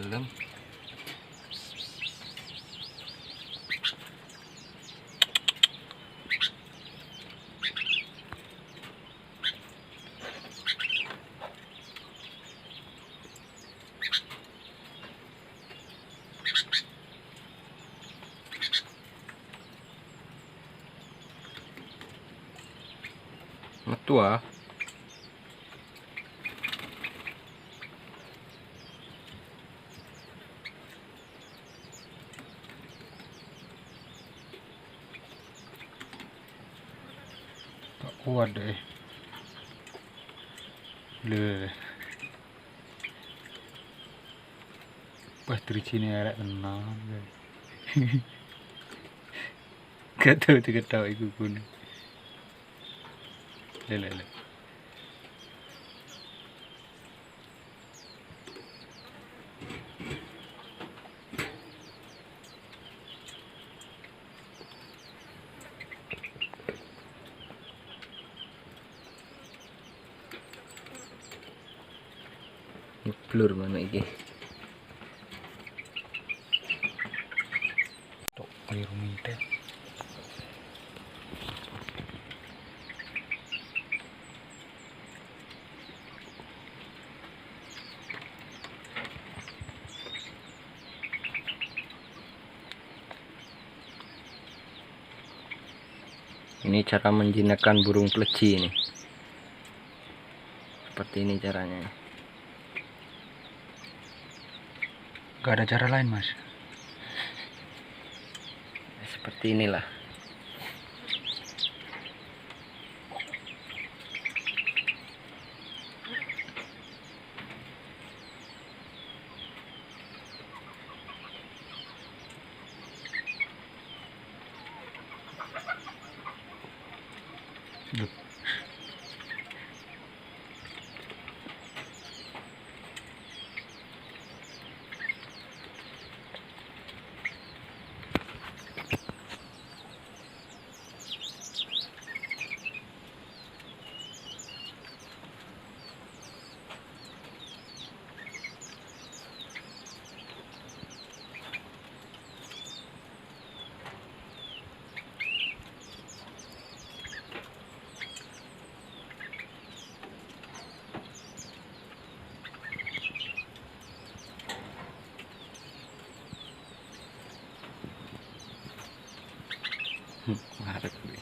dalam. Metu ah. Tak kuat deh. Le. Pas sini arek tenang. Gak tahu ketawa iku pun. Le. Blur mana iki? Tok keliru minta. Ini cara menjinakkan burung peleci ini. Seperti ini caranya. Gak ada cara lain, Mas. Seperti inilah. Duh. Ngaret gue.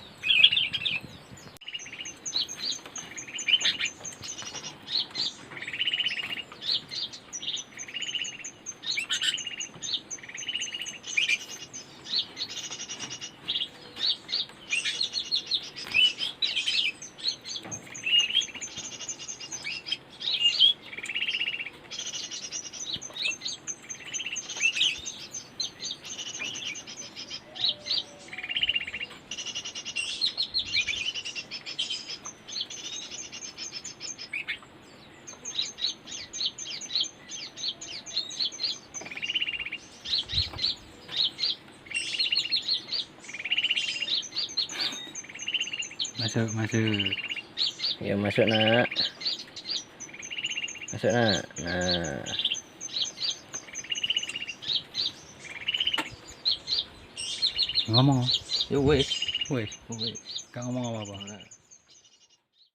Masuk. Ya masuk nak. Masuk nak. Nah. Ngomong. Yo wes. Weh, gak ngomong apa-apa.